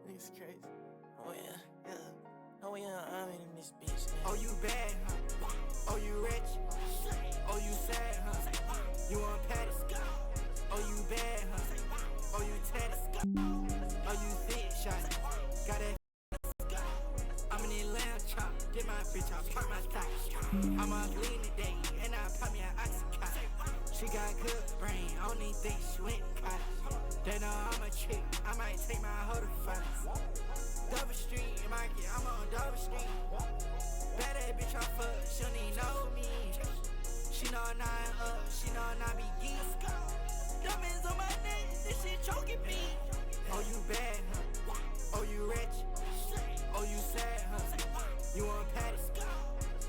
Niggas crazy. Oh yeah, yeah. Oh yeah, I'm in this bitch. Oh, you bad, huh? Oh, you rich? Oh, you sad, huh? You on patty? Oh, you bad, huh? Oh, you tatted? Oh, you thick shot? Got that? I'm in the lamb chop. Get my bitch off, pop my thigh. I'm on lean today, and I pop me an oxycontin. She got good brain, I don't even think she went to college. They know I'm a chick, I might take my hoe to finals. Double Street Market, I'm on Double Street. Bad that bitch off her, she don't even know me. She know I'm up, she know I'm be geek. Diamonds on my neck, this shit choking me. Oh, you bad, huh? Oh, you rich? Oh, you sad, huh? You on patty?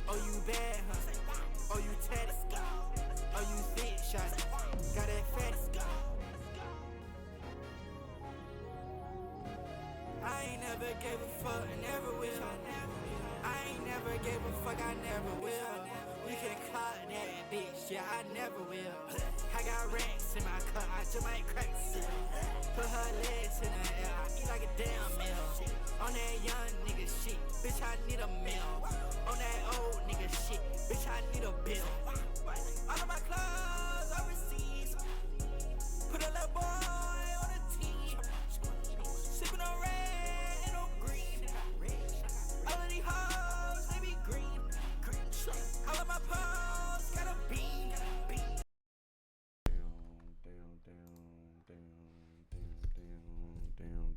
Oh, you bad, huh? Oh, you tatted? Oh, you thick shot? Got that fatty? I ain't never gave a fuck, never will. I ain't never gave a fuck, I never will. You can call that bitch, yeah, I never will. I got racks in my car, I just might crack the seal. Put her legs in the air, I eat like a damn meal. On that young nigga shit, bitch, I need a meal. On that old nigga shit, bitch, I need a bill. All of my clothes overseas. Put a little boy on the team. Sipping on red and on green. All of these hoes, they be green. All of my paws got a beam.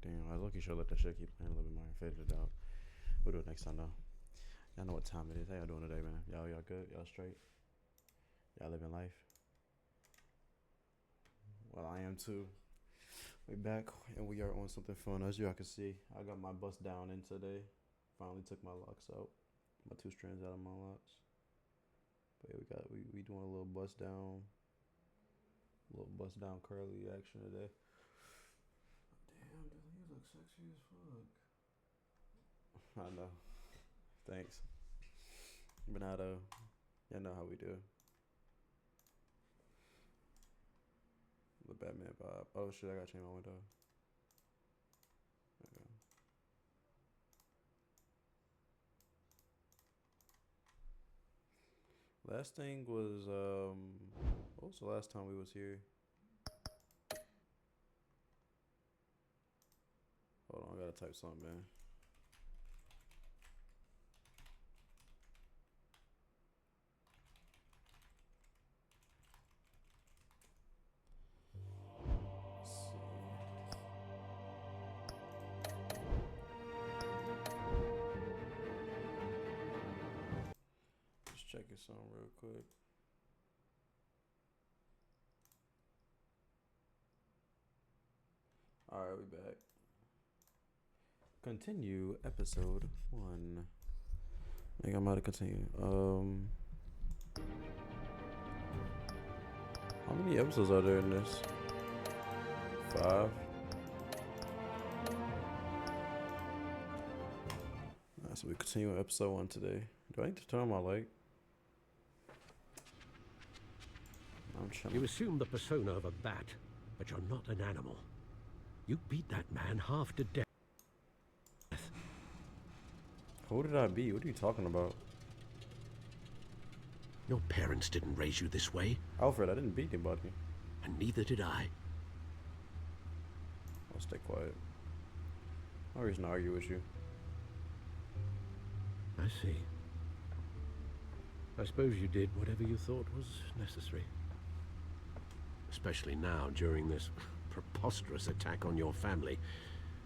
Damn. I was lucky sure let that shit keep playing a little bit more and fade it out. We'll do it next time though. Y'all know what time it is. How y'all doing today, man? Y'all good? Y'all straight? Y'all living life? Well, I am too. We back and we are on something fun. As y'all can see, I got my bust down in today. Finally took my locks out. My 2 strands out of my locks. But yeah, we doing a little bust down curly action today. Damn, dude, you look sexy as fuck. I know. Thanks. Bernardo, y'all know how we do. The Batman vibe. Oh shit, I gotta change my window. Okay. Last thing was what was the last time we was here? Hold on, I gotta type something, man. Checking something real quick. Alright, we back. Continue episode 1. I think I'm about to continue. How many episodes are there in this? 5. Alright, so we continue episode 1 today. Do I need to turn on my light? You assume the persona of a bat, but you're not an animal. You beat that man half to death. Who did I beat? What are you talking about? Your parents didn't raise you this way. Alfred, I didn't beat anybody. And neither did I. I'll stay quiet. No reason to argue with you. I see. I suppose you did whatever you thought was necessary. Especially now, during this preposterous attack on your family.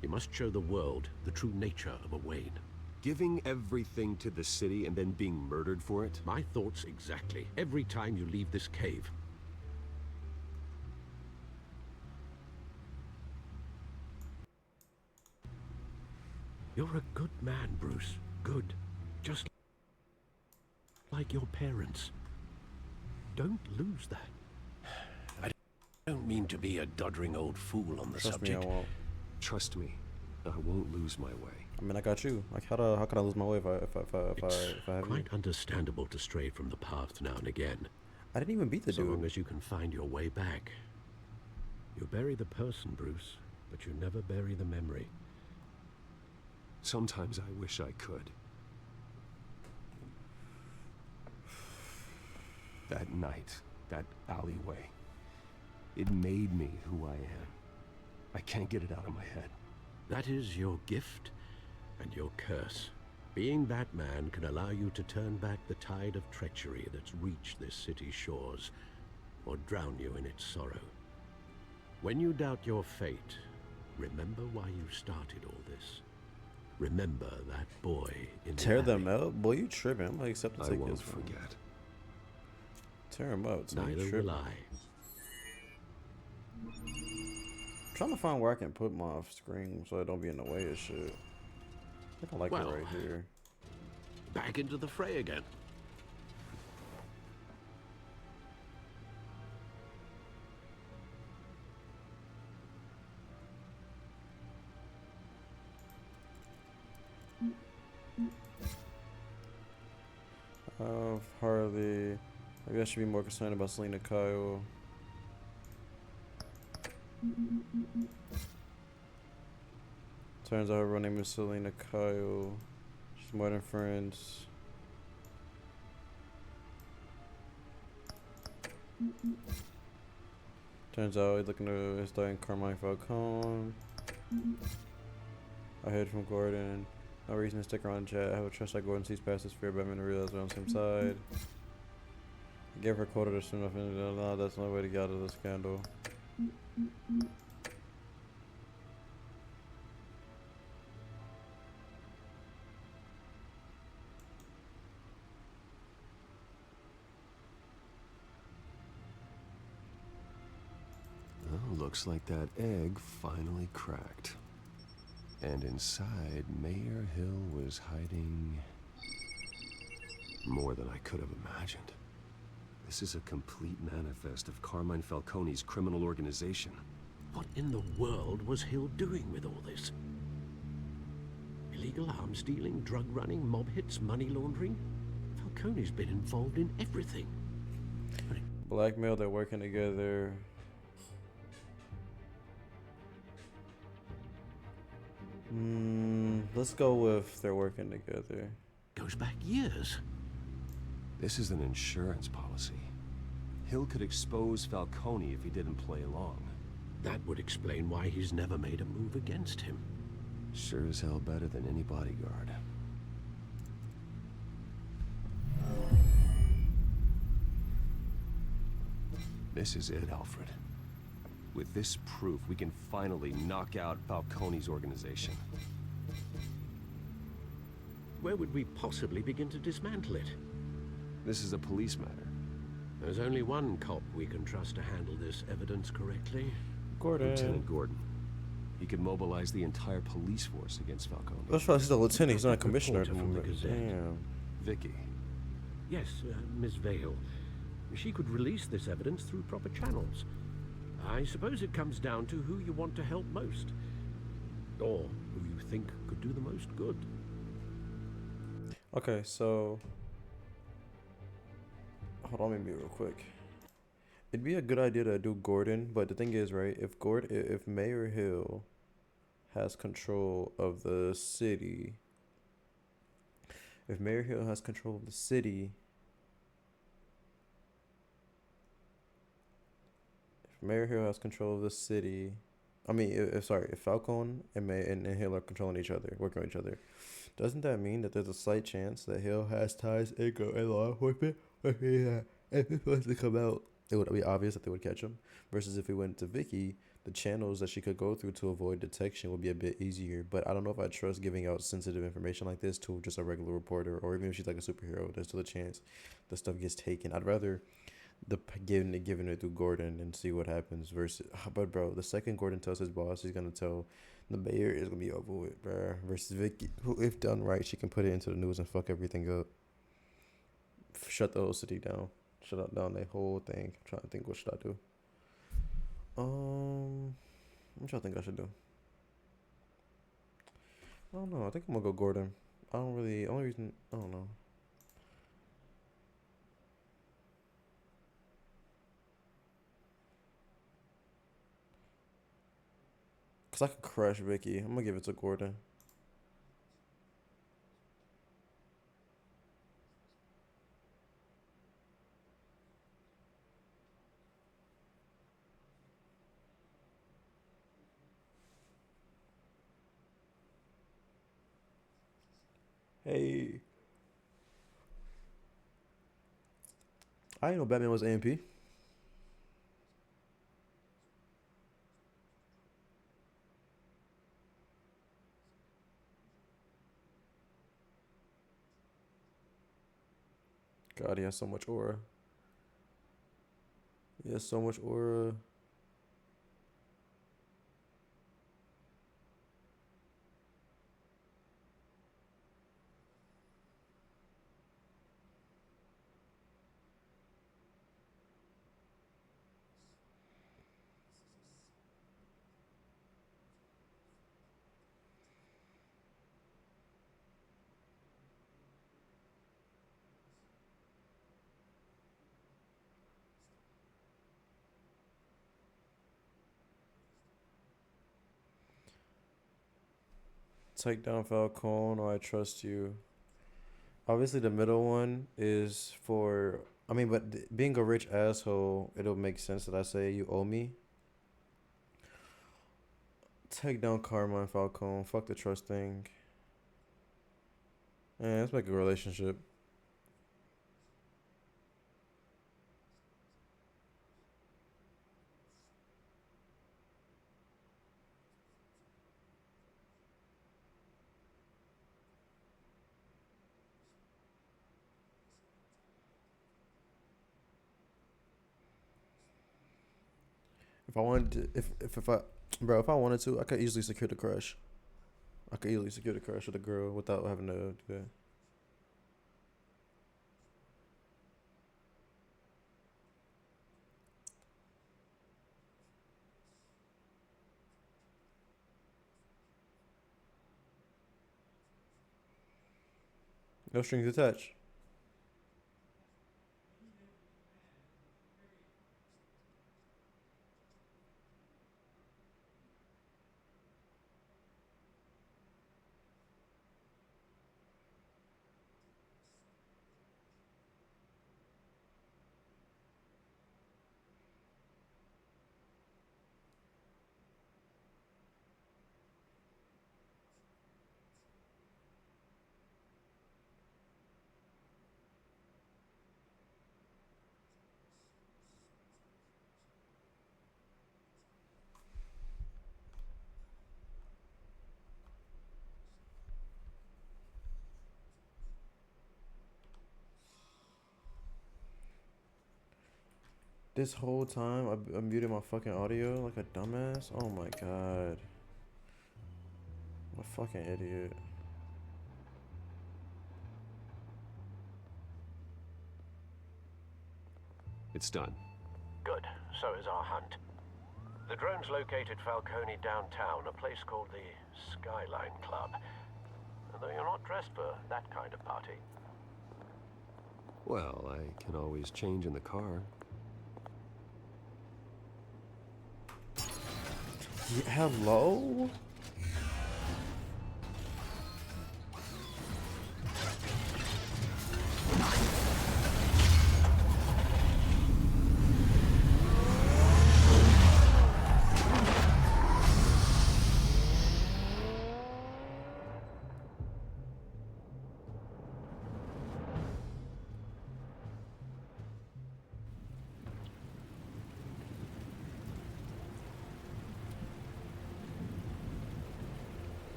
You must show the world the true nature of a Wayne. Giving everything to the city and then being murdered for it? My thoughts exactly. Every time you leave this cave. You're a good man, Bruce. Good. Just like your parents. Don't lose that. I don't mean to be a doddering old fool on the subject. Me, I won't. Trust me, I won't lose my way. I mean, I got you. Like, how can I lose my way if I have quite you? Understandable to stray from the path now and again. I didn't even beat the dude. So long as you can find your way back. You bury the person, Bruce, but you never bury the memory. Sometimes I wish I could. That night, that alleyway, it made me who I am. I can't get it out of my head. That is your gift and your curse. Being Batman can allow you to turn back the tide of treachery that's reached this city's shores, or drown you in its sorrow. When you doubt your fate, remember why you started all this. Remember that boy in the Tear them alley. out? Boy, you tripping. I'm gonna accept the I tickets. won't man. forget. Tear them out. So Neither you will tripping. I. I'm trying to find where I can put my screen so it don't be in the way of shit. I think I like Well, it right here. Back into the fray again. Harley. Maybe I should be more concerned about Selena Kyle. Turns out her real name is Selena Kyle. She's more than friends. Turns out he's looking to start in Carmine Falcone. I heard from Gordon. No reason to stick around chat. I have a trust that Gordon sees past his fear, Batman to realize we're on the same side. I gave her quota to soon enough, and no, that's no way to get out of the scandal. Well, looks like that egg finally cracked. And inside, Mayor Hill was hiding more than I could have imagined. This is a complete manifest of Carmine Falcone's criminal organization. What in the world was Hill doing with all this? Illegal arms dealing, drug running, mob hits, money laundering? Falcone's been involved in everything. Blackmail, they're working together. Let's go with they're working together. Goes back years. This is an insurance policy. Hill could expose Falcone if he didn't play along. That would explain why he's never made a move against him. Sure as hell better than any bodyguard. This is it, Alfred. With this proof, we can finally knock out Falcone's organization. Where would we possibly begin to dismantle it? This is a police matter. There's only one cop we can trust to handle this evidence correctly. Gordon. Lieutenant Gordon. He could mobilize the entire police force against Falcone. That's why he's the lieutenant. He's not a Reporter commissioner. from the Gazette. Damn. Vicky. Yes, Miss Vale. She could release this evidence through proper channels. I suppose it comes down to who you want to help most. Or who you think could do the most good. Okay, so hold on, let me be real quick. It'd be a good idea to do Gordon, but the thing is, right? If Mayor Hill has control of the city, if Mayor Hill has control of the city, I mean, if Falcone and Hill are controlling each other, working with each other, doesn't that mean that there's a slight chance that Hill has ties in law enforcement? If he was to come out, it would be obvious that they would catch him. Versus if we went to Vicky, the channels that she could go through to avoid detection would be a bit easier. But I don't know if I trust giving out sensitive information like this to just a regular reporter, or even if she's like a superhero. There's still a chance the stuff gets taken. I'd rather giving it through Gordon and see what happens. Versus, but bro, the second Gordon tells his boss, he's gonna tell the mayor is gonna be over with, bro. Versus Vicky, who, if done right, she can put it into the news and fuck everything up. Shut the whole city down. Shut down the whole thing. I'm trying to think, what should I do? What y'all think I should do? I don't know. I think I'm gonna go Gordon. I don't know. Cause I could crush Vicky. I'm gonna give it to Gordon. Hey. I didn't know Batman was AMP. God, he has so much aura. He has so much aura. Take down Falcone or I trust you. Obviously, the middle one is for. I mean, but being a rich asshole, it'll make sense that I say you owe me. Take down Karma and Falcone. Fuck the trust thing. Let's make a relationship. If I wanted to, if I, bro, if I wanted to, I could easily secure the crush. I could easily secure the crush with a girl without having to do that. No strings attached. This whole time, I muted my fucking audio like a dumbass. Oh my god. I'm a fucking idiot. It's done. Good. So is our hunt. The drones located Falcone downtown, a place called the Skyline Club. Though you're not dressed for that kind of party. Well, I can always change in the car. Yeah, hello?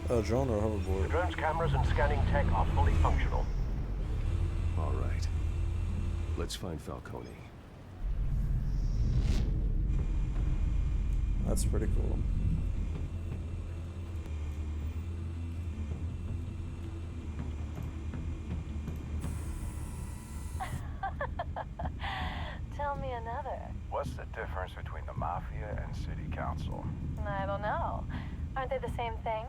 A drone or a The hoverboard? drone's cameras and scanning tech are fully functional. All right. Let's find Falcone. That's pretty cool. Tell me another. What's the difference between the Mafia and City Council? I don't know. Aren't they the same thing?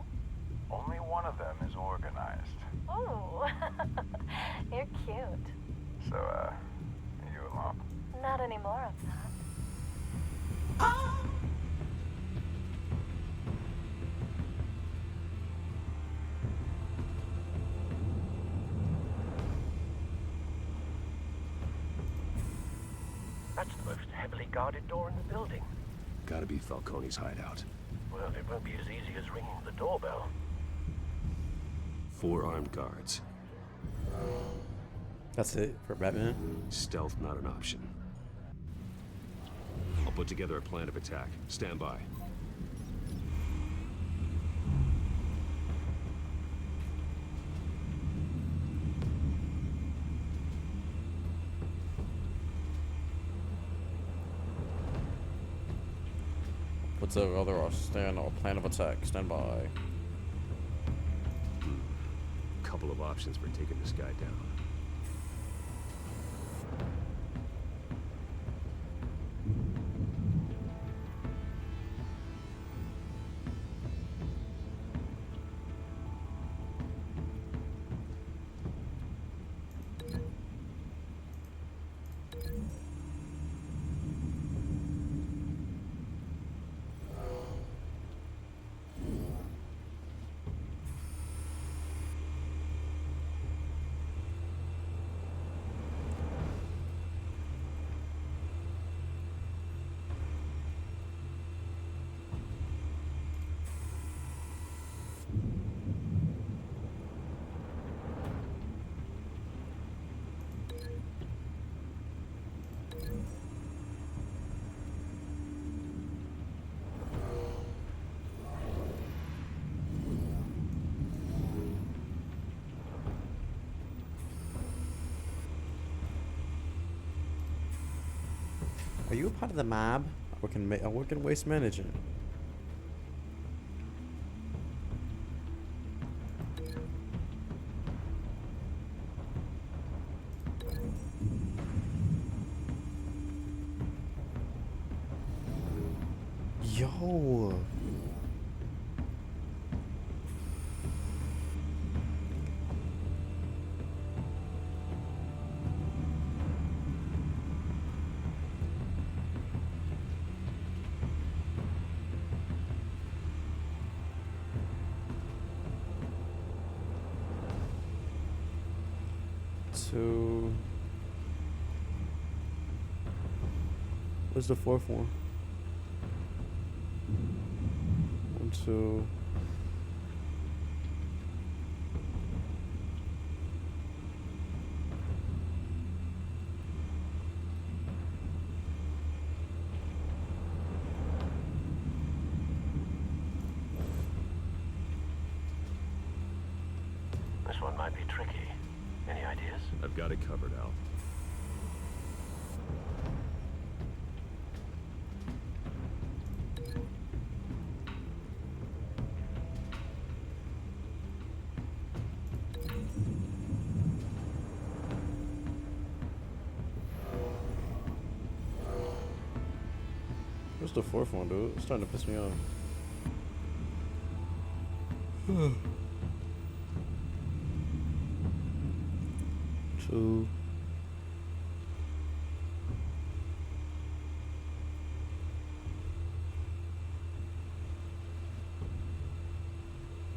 Only one of them is organized. Ooh, you're cute. So, are you alone? Not anymore, I'm not. heavily guarded door in the building. Gotta be Falcone's hideout. Well, it won't be as easy as ringing the doorbell. 4 armed guards. That's it for Batman. Stealth not an option. I'll put together a plan of attack. Stand by. What's the other plan of attack? Stand by. Couple of options for taking this guy down. Are you a part of the mob? I work in waste management. Yo. Two. What's the fourth one? 1, 2. This one might be tricky. Any ideas? I've got it covered, Al. What's the fourth one, dude? It's starting to piss me off. 2.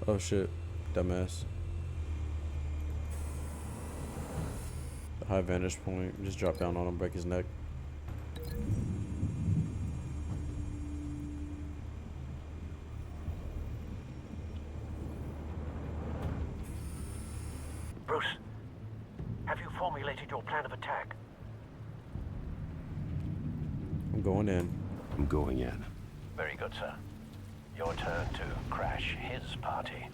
Oh shit, dumbass. The high vantage point. Just drop down on him, break his neck. Bruce, have you formulated your plan of attack? I'm going in. I'm going in. Very good, sir. Your turn to crash his party.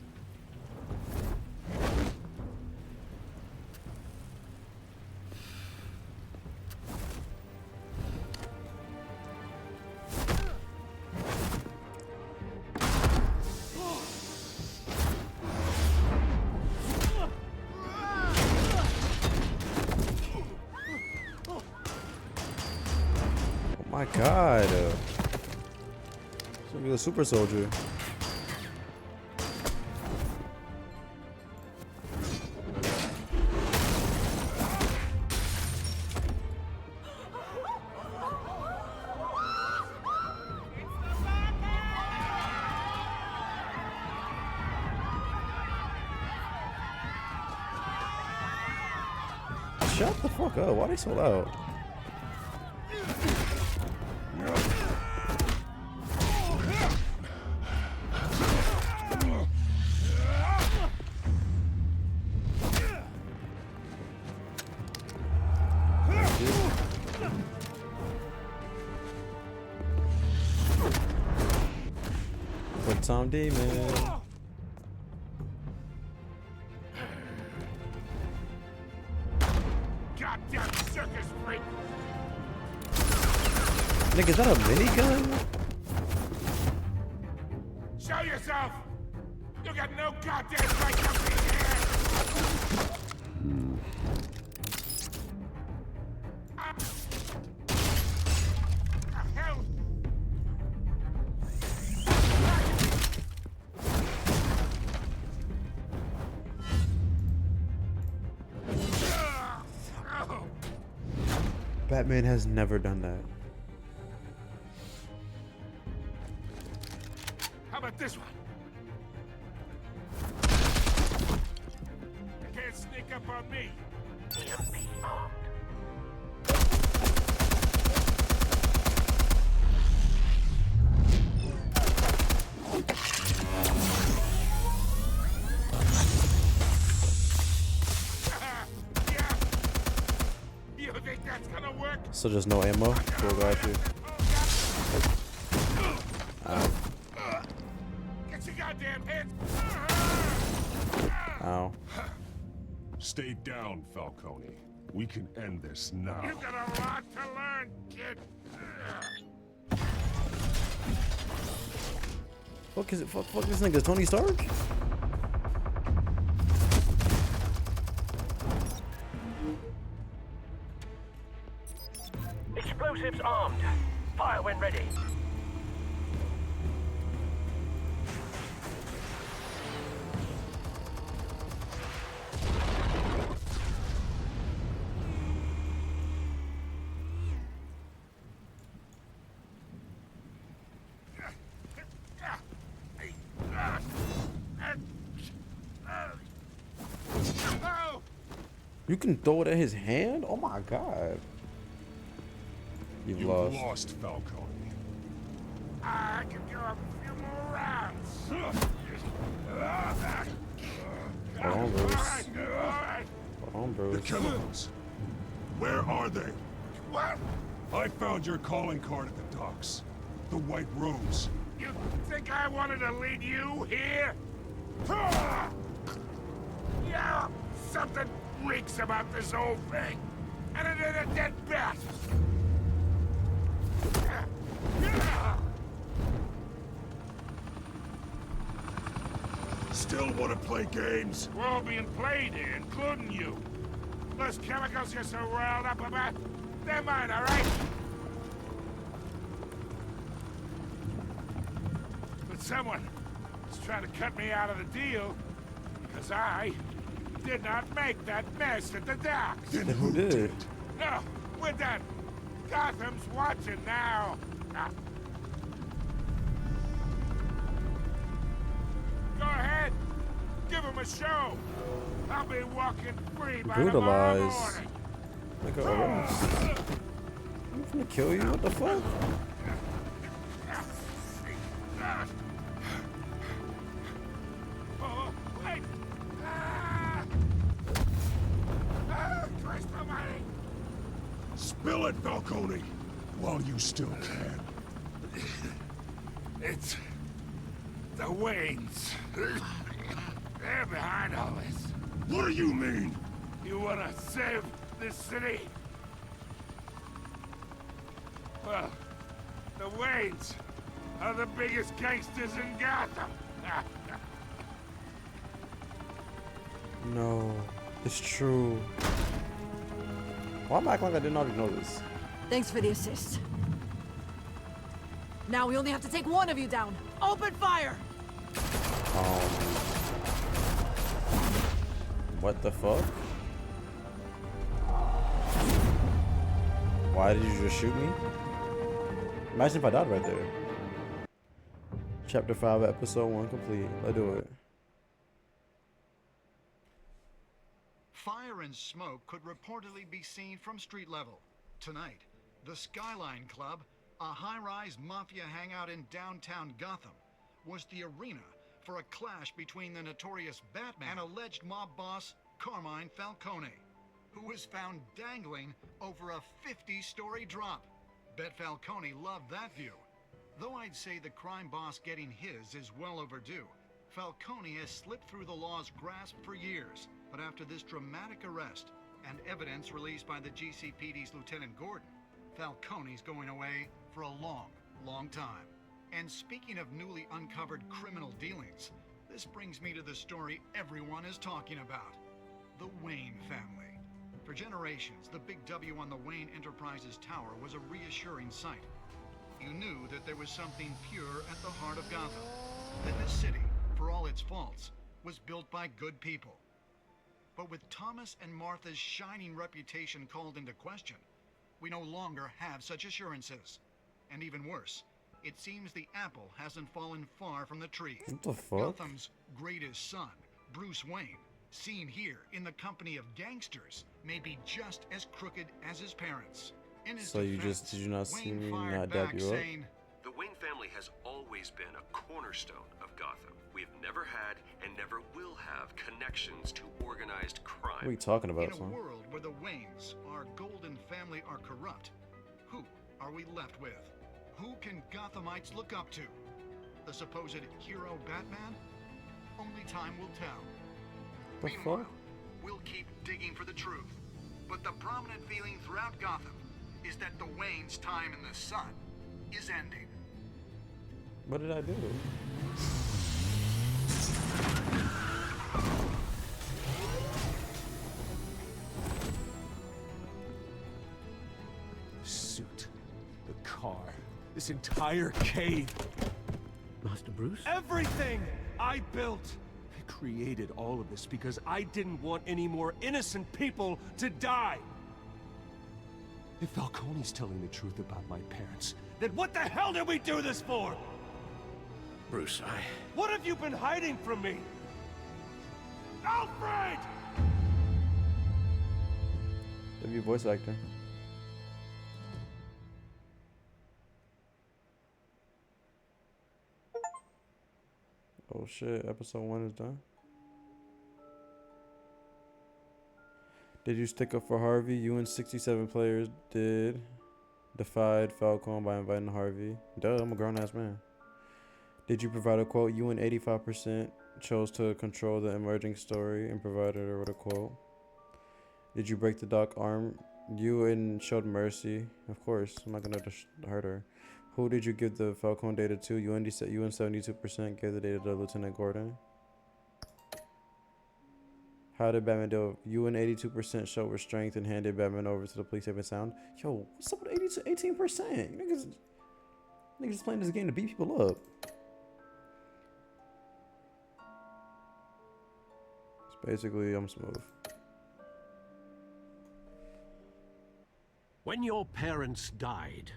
Oh my god. This is a super soldier. Shut the fuck up. Why are they so loud? Time Demon. Goddamn circus freak! Nigga, is that a minigun? Show yourself! You got no goddamn right to be here! Hell! Batman has never done that. How about this one? You can't sneak up on me. Yeah. You think that's gonna work? So just no ammo? Cool, got you. Ow. Get your goddamn hands! Ow. Stay down, Falcone. We can end this now. You got a lot to learn, kid. Fuck is it? Fuck this nigga, Tony Stark? Explosives armed. Fire when ready. Oh! You can throw it at his hand? Oh my god. You've You lost. lost, Falcone. I can do a few more rounds. Hold on, Bruce. All right. Hold on, The Bruce. chemicals. Where are they? What? I found your calling card at the docks. The White Rose. You think I wanted to lead you here? Yeah, something reeks about this whole thing. And it is a dead bat. Still want to play games? We're all being played here, including you. Those chemicals you're so riled up about, they're mine, all right? But someone is trying to cut me out of the deal because I did not make that mess at the docks. Then Who did? No, we're done. Gotham's watching now. Go ahead. Give him a show. I'll be walking free by tomorrow Brutalize. morning. Like a arrest. I'm gonna kill you. What the fuck? Oh, wait. Christ almighty. Spill it, Falcone, while you still can. It's the Waynes. They're behind all this. What do you mean? You wanna save this city? Well, the Waynes are the biggest gangsters in Gotham. No. It's true. Why am I acting like I didn't already know this? Thanks for the assist. Now we only have to take one of you down. Open fire! What the fuck? Why did you just shoot me? Imagine if I died right there. Chapter 5, Episode 1 complete. Let's do it. Fire and smoke could reportedly be seen from street level. Tonight, the Skyline Club, a high-rise mafia hangout in downtown Gotham, was the arena for a clash between the notorious Batman and alleged mob boss Carmine Falcone, who was found dangling over a 50-story drop. Bet Falcone loved that view. Though I'd say the crime boss getting his is well overdue, Falcone has slipped through the law's grasp for years. But after this dramatic arrest and evidence released by the GCPD's Lieutenant Gordon, Falcone's going away for a long, long time. And speaking of newly uncovered criminal dealings, this brings me to the story everyone is talking about. The Wayne family. For generations, the big W on the Wayne Enterprises tower was a reassuring sight. You knew that there was something pure at the heart of Gotham. That this city, for all its faults, was built by good people. But with Thomas and Martha's shining reputation called into question, we no longer have such assurances. And even worse, it seems the apple hasn't fallen far from the tree. What the fuck? Gotham's greatest son, Bruce Wayne, seen here in the company of gangsters, may be just as crooked as his parents. In his So defense, did you not see Wayne me fired not dab back you up? saying, The Wayne family has always been a cornerstone of Gotham. We've never had and never will have connections to organized crime. What are you talking about, in a son? world where the Waynes, our golden family, are corrupt, who are we left with? Who can Gothamites look up to? The supposed hero Batman? Only time will tell. The Meanwhile, fuck? we'll keep digging for the truth. But the prominent feeling throughout Gotham is that the Waynes' time in the sun is ending. What did I do? The suit, the car, this entire cave. Master Bruce? Everything I built! I created all of this because I didn't want any more innocent people to die! If Falcone's telling the truth about my parents, then what the hell did we do this for? Bruce, What have you been hiding from me? Alfred! W voice actor. Oh shit, episode 1 is done. Did you stick up for Harvey? You and 67 players did. Defied Falcone by inviting Harvey. Duh, I'm a grown-ass man. Did you provide a quote? You and 85% chose to control the emerging story and provided her with a quote. Did you break the Doc arm? You and showed mercy. Of course, I'm not gonna hurt her. Who did you give the Falcone data to? You and 72% gave the data to Lieutenant Gordon. How did Batman do it? You and 82% showed restraint and handed Batman over to the police safe and sound. Yo, what's up with 18%? You niggas playing this game to beat people up. It's basically, I'm smooth. when your parents died,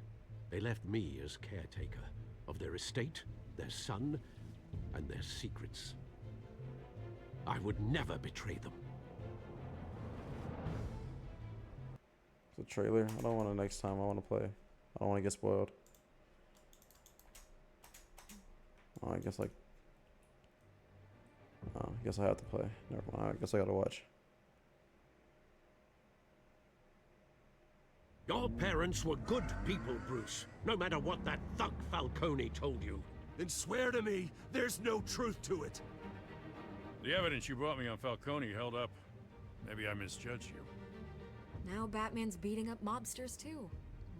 they left me as caretaker of their estate, their son, and their secrets. I would never betray them. It's a trailer. I don't want to next time. I want to play. I don't want to get spoiled. Oh, I guess I have to play. Never mind. I guess I gotta watch. Your parents were good people, Bruce, no matter what that thug Falcone told you. Then swear to me there's no truth to it. The evidence you brought me on Falcone held up. Maybe I misjudged you. Now Batman's beating up mobsters too.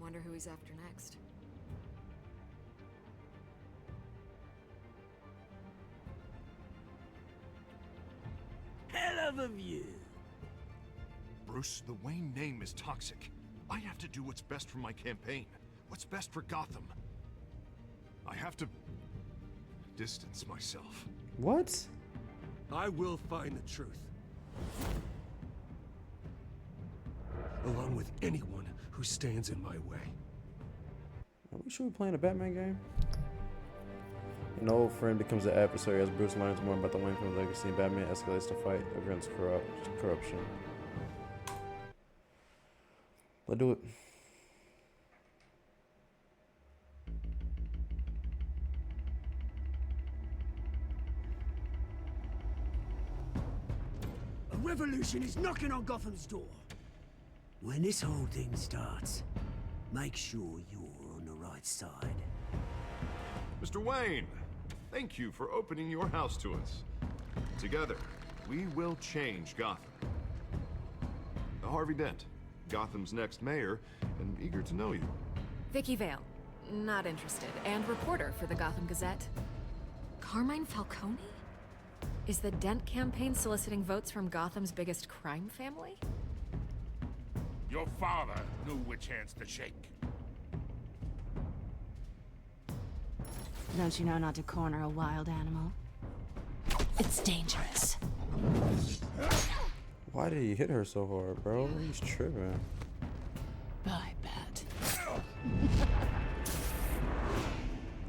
Wonder who he's after next. Hell of a view. Bruce, the Wayne name is toxic. I have to do what's best for my campaign. What's best for Gotham. I have to distance myself. What? I will find the truth. Along with anyone who stands in my way. Are we sure we're playing a Batman game? An old friend becomes an adversary as Bruce learns more about the Wayne family legacy and Batman escalates the fight against corruption. Let's do it. A revolution is knocking on Gotham's door. When this whole thing starts, make sure you're on the right side. Mr. Wayne, thank you for opening your house to us. Together, we will change Gotham. Harvey Dent, Gotham's next mayor, and eager to know you. Vicky Vale. Not interested. And reporter for the Gotham Gazette. Carmine Falcone? Is the Dent campaign soliciting votes from Gotham's biggest crime family? Your father knew which hands to shake. Don't you know not to corner a wild animal? It's dangerous. Why did he hit her so hard, bro? He's tripping. Bye, Bat.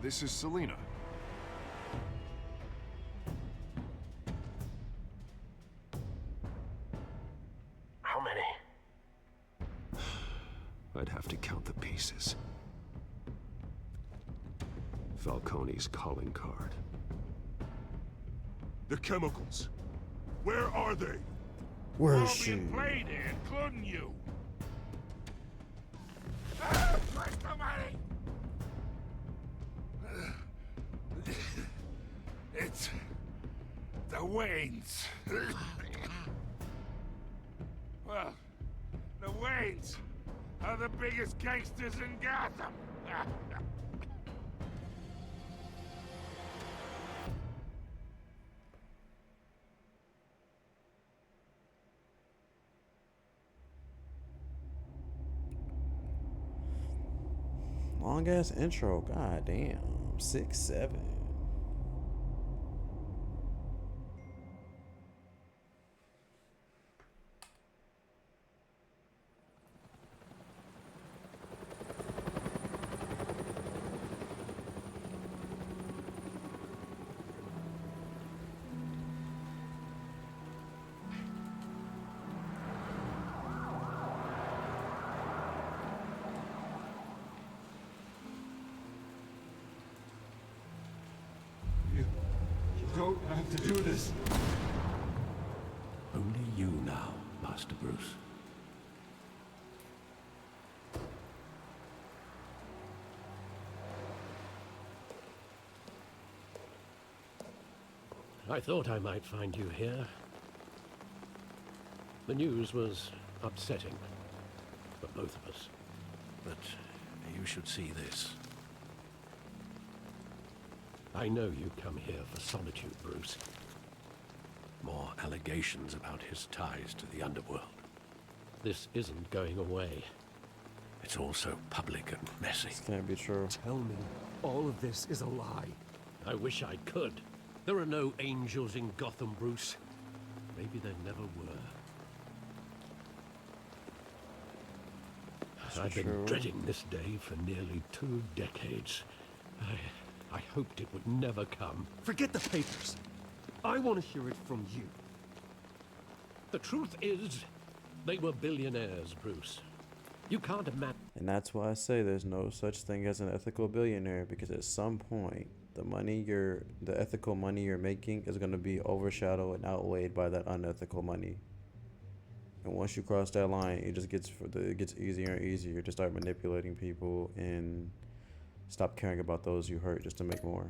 This is Selina. How many? I'd have to count the pieces. Falcone's calling card. The chemicals. Where are they? Where All is she? being played here, including you. Ah, Christ almighty! It's the Waynes. Well, the Waynes are the biggest gangsters in Gotham. Long ass intro. God damn. 6-7. You don't have to do this. Only you now, Master Bruce. I thought I might find you here. The news was upsetting for both of us. But you should see this. I know you come here for solitude, Bruce. More allegations about his ties to the underworld. This isn't going away. It's all so public and messy. This can't be true. Tell me, all of this is a lie. I wish I could. There are no angels in Gotham, Bruce. Maybe there never were. I've been dreading this day for nearly 2 decades. I hoped it would never come. Forget the papers. I want to hear it from you. The truth is, they were billionaires, Bruce. You can't imagine. And that's why I say there's no such thing as an ethical billionaire, because at some point the ethical money you're making is going to be overshadowed and outweighed by that unethical money. And once you cross that line, it just gets easier and easier to start manipulating people and stop caring about those you hurt just to make more.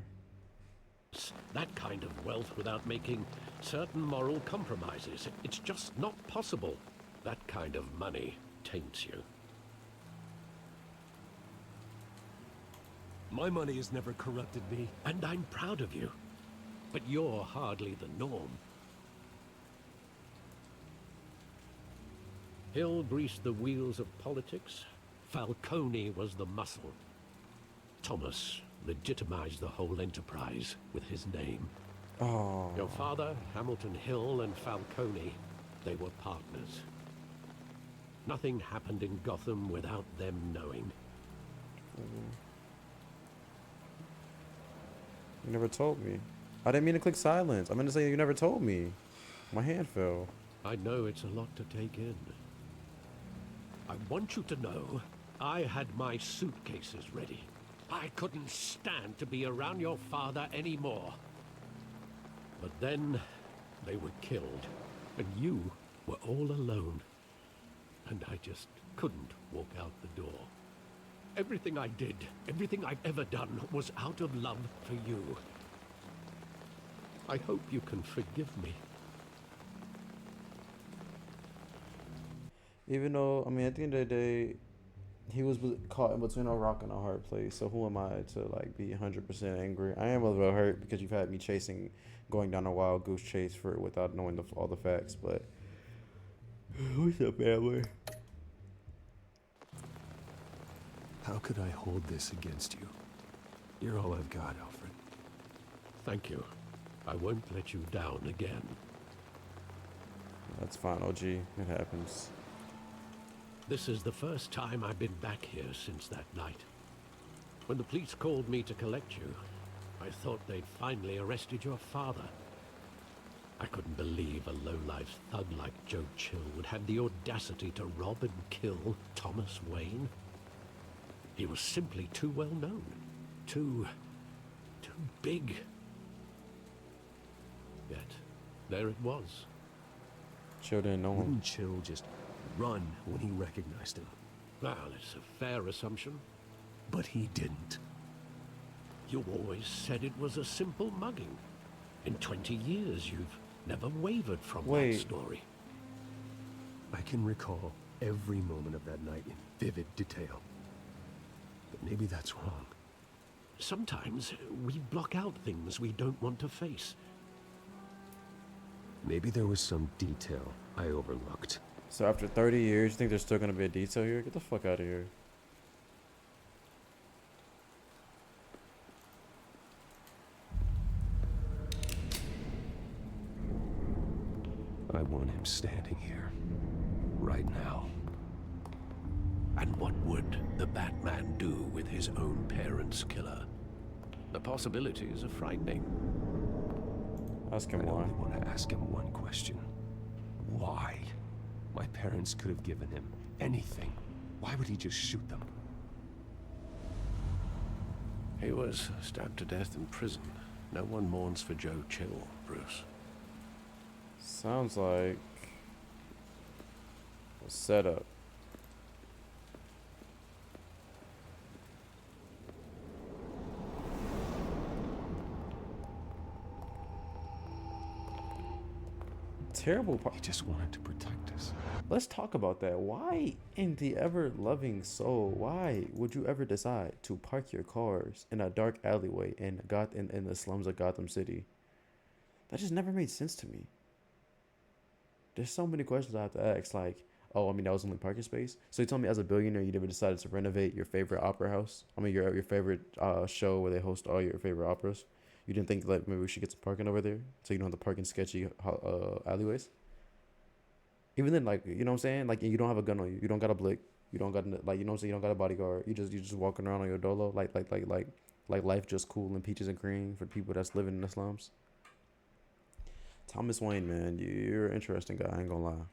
That kind of wealth without making certain moral compromises. It's just not possible. That kind of money taints you. My money has never corrupted me. And I'm proud of you. But you're hardly the norm. Hill greased the wheels of politics. Falcone was the muscle. Thomas legitimized the whole enterprise with his name. Oh. Your father, Hamilton Hill, and Falcone, they were partners. Nothing happened in Gotham without them knowing. You never told me. I didn't mean to click silence. I meant to say you never told me. My hand fell. I know it's a lot to take in. I want you to know I had my suitcases ready. I couldn't stand to be around your father anymore. But then they were killed, and you were all alone. And I just couldn't walk out the door. Everything I did, everything I've ever done, was out of love for you. I hope you can forgive me. Even though, I mean, at the end of the day, he was caught in between a rock and a hard place. So who am I to like be 100% angry? I am a little hurt because you've had me going down a wild goose chase for it without knowing all the facts. But what's up, family? How could I hold this against you? You're all I've got, Alfred. Thank you. I won't let you down again. That's fine, OG. It happens. This is the first time I've been back here since that night. When the police called me to collect you, I thought they'd finally arrested your father. I couldn't believe a low-life thug like Joe Chill would have the audacity to rob and kill Thomas Wayne. He was simply too well known. Too big. Yet, there it was. Chill didn't know him. Wouldn't Chill just run when he recognized him? Well, it's a fair assumption. But he didn't. You always said it was a simple mugging. In 20 years, you've never wavered from that story. I can recall every moment of that night in vivid detail. But maybe that's wrong. Sometimes we block out things we don't want to face. Maybe there was some detail I overlooked. So after 30 years, you think there's still going to be a detail here? Get the fuck out of here. I want him standing here, right now. And what would the Batman do with his own parents' killer? The possibilities are frightening. Ask him I why. only want to ask him one question. Why? My parents could have given him anything. Why would he just shoot them? He was stabbed to death in prison. No one mourns for Joe Chill, Bruce. Sounds like a setup. Terrible part. He just wanted to protect us. Let's talk about that. Why, in the ever-loving soul, why would you ever decide to park your cars in a dark alleyway in the slums of Gotham City? That just never made sense to me. There's so many questions I have to ask. Like, oh, I mean, that was only parking space. So you told me as a billionaire, you never decided to renovate your favorite opera house? I mean, your favorite show where they host all your favorite operas? You didn't think like maybe we should get some parking over there so you don't have to park in sketchy alleyways? Even then, like, you know what I'm saying? Like, you don't have a gun on you. You don't got a blick. You don't got, like, you know what I'm saying? You don't got a bodyguard. You just walking around on your dolo. Like life just cool and peaches and cream for people that's living in the slums. Thomas Wayne, man, you're an interesting guy. I ain't gonna lie.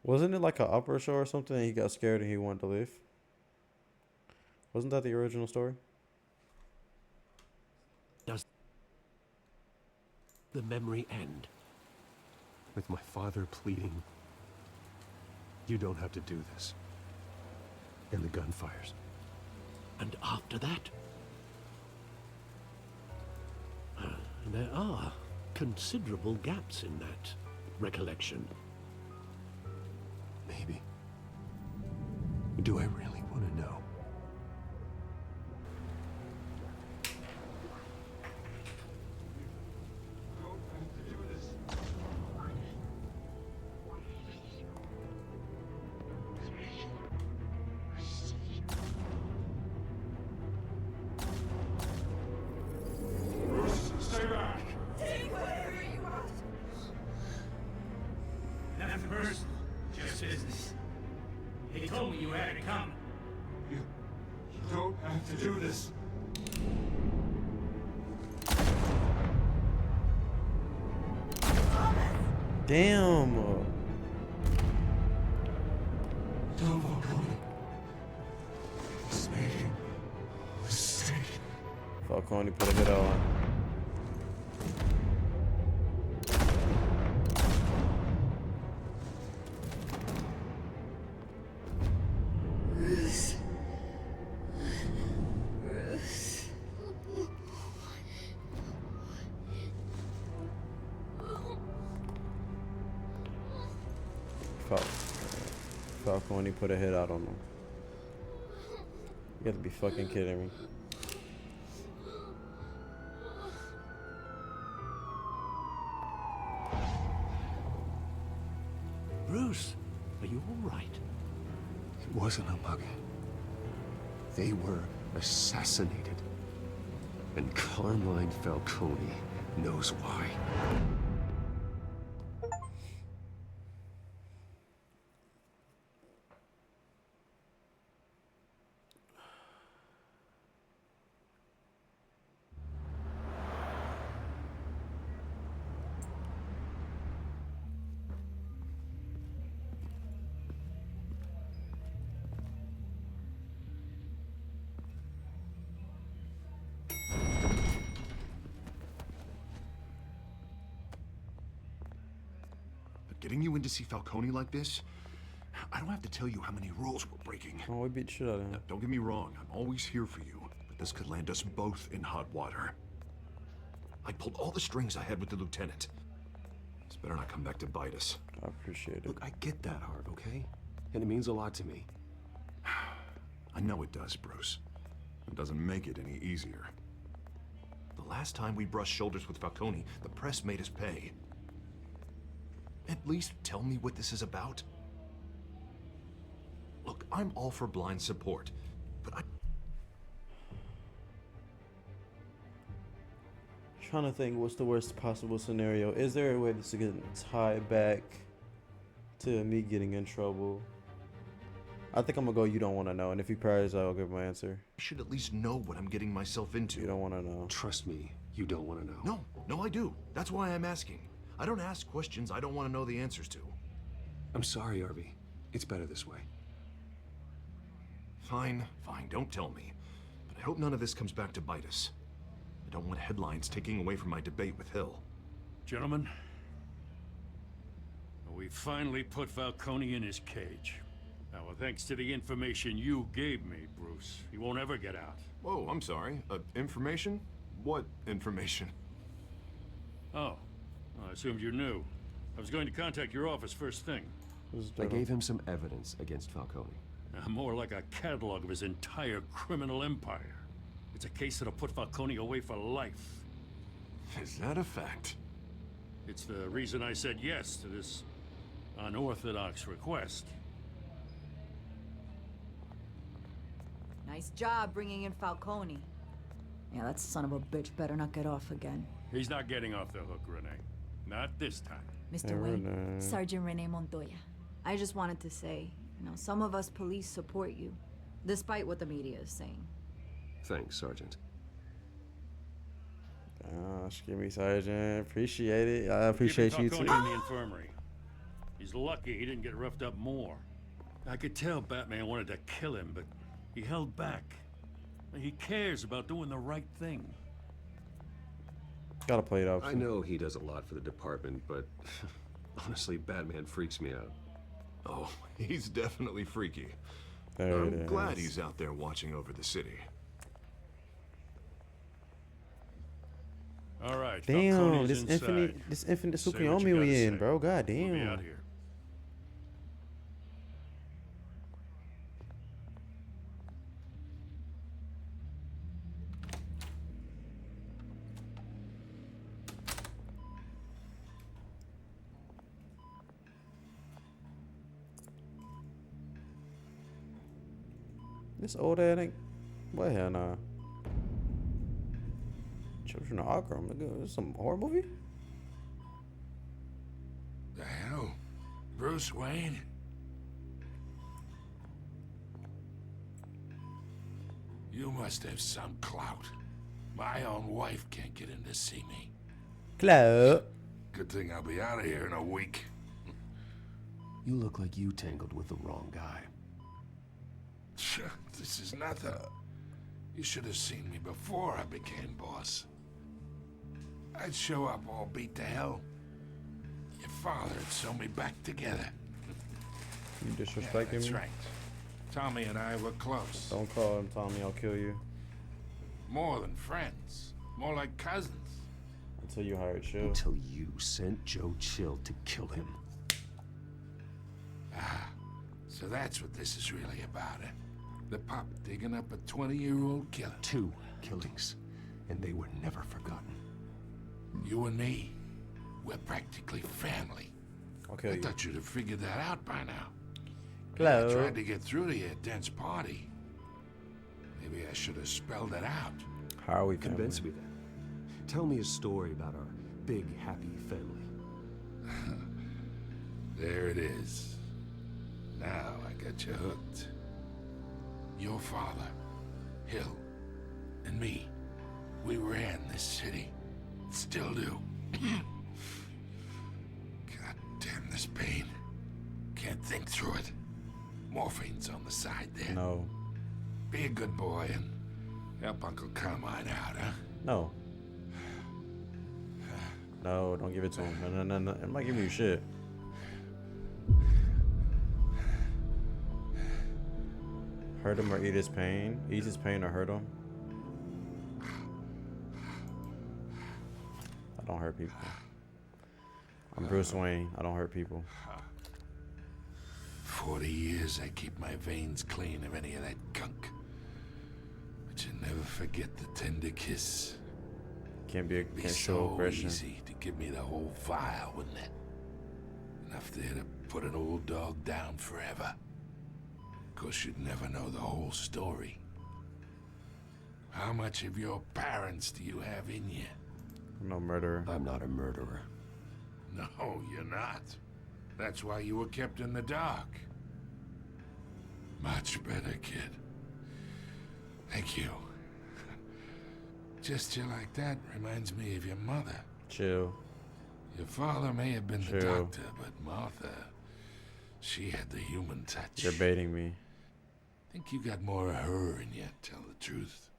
Wasn't it like an opera show or something and he got scared and he wanted to leave? Wasn't that the original story? Does the memory end? With my father pleading, you don't have to do this. And the gunfires. And after that? There are considerable gaps in that recollection. Maybe. Do I really want to know? He told me you had it coming. You don't have to do this. Damn. Don't Falcone. It's making a mistake. Falcone put a hit on. Falcone put a hit out on him. You gotta be fucking kidding me. Bruce, are you all right? It wasn't a mug. They were assassinated. And Carmine Falcone knows why. Getting you in to see Falcone like this, I don't have to tell you how many rules we're breaking. Oh, we beat shit out of him. Now, don't get me wrong, I'm always here for you, but this could land us both in hot water. I pulled all the strings I had with the lieutenant. This better not come back to bite us. I appreciate it. Look, I get that, Harv, okay? And it means a lot to me. I know it does, Bruce. It doesn't make it any easier. The last time we brushed shoulders with Falcone, the press made us pay. At least tell me what this is about. Look, I'm all for blind support, but Trying to think what's the worst possible scenario. Is there a way this can tie back to me getting in trouble? I think I'm gonna go you don't want to know, and if he pries, I'll give my answer. I should at least know what I'm getting myself into. You don't want to know. Trust me, you don't want to know. No, I do. That's why I'm asking. I don't ask questions I don't want to know the answers to. I'm sorry, Harvey. It's better this way. Fine, don't tell me. But I hope none of this comes back to bite us. I don't want headlines taking away from my debate with Hill. Gentlemen, we finally put Falcone in his cage. Now, thanks to the information you gave me, Bruce, he won't ever get out. Whoa, I'm sorry. Information? What information? Oh, I assumed you knew. I was going to contact your office first thing. I gave him some evidence against Falcone. More like a catalog of his entire criminal empire. It's a case that'll put Falcone away for life. Is that a fact? It's the reason I said yes to this unorthodox request. Nice job bringing in Falcone. Yeah, that son of a bitch better not get off again. He's not getting off the hook, Renee. Not this time. Mr. Wayne, Sergeant Renee Montoya. I just wanted to say, some of us police support you, despite what the media is saying. Thanks, Sergeant. Give me, Sergeant. Appreciate it. I appreciate you too. In the infirmary. He's lucky he didn't get roughed up more. I could tell Batman wanted to kill him, but he held back. He cares about doing the right thing. Gotta play it out. I know he does a lot for the department, but honestly, Batman freaks me out. Oh, he's definitely freaky. I'm glad he's out there watching over the city. All right. Damn, this infinite Tsukuyomi we in, bro. God damn. We'll be out here. This old ass ain't. What hell nah? Children of Arkham. Nigga, this some horror movie? The hell? Bruce Wayne? You must have some clout. My own wife can't get in to see me. Clout. Good thing I'll be out of here in a week. You look like you tangled with the wrong guy. This is nothing. You should have seen me before I became boss. I'd show up all beat to hell. Your father would sew me back together. You disrespecting That's me? right. Tommy and I were close. Don't call him Tommy, I'll kill you. More than friends. More like cousins. Until you hired Chill. Until you sent Joe Chill to kill him. Ah, so that's what this is really about, eh? The pup digging up a 20-year-old killer. 2 killings, and they were never forgotten. You and me, we're practically family. I'll kill you. I thought you'd have figured that out by now. Hello. I tried to get through to your dense party. Maybe I should have spelled it out. How are we Convince me then. Tell me a story about our big, happy family. There it is. Now I got you hooked. Your father, Hill, and me, we ran this city. Still do. God damn this pain. Can't think through it. Morphine's on the side there. No. Be a good boy and help Uncle Carmine out, huh? No. No, don't give it to him. No. I'm not giving you shit. Hurt him or eat his pain? Ease his pain or hurt him? I don't hurt people. I'm Bruce Wayne. I don't hurt people. 40 years I keep my veins clean of any of that gunk. But you never forget the tender kiss. Can't show so aggression. Easy to give me the whole vial, wouldn't it? Enough there to put an old dog down forever. Of course, you'd never know the whole story. How much of your parents do you have in you? I'm no murderer. I'm not a murderer. No, you're not. That's why you were kept in the dark. Much better, kid. Thank you. Gesture like that reminds me of your mother. Chill. Your father may have been the Chill. doctor, but Martha, she had the human touch. You're baiting me. Think you got more of her in you, tell the truth.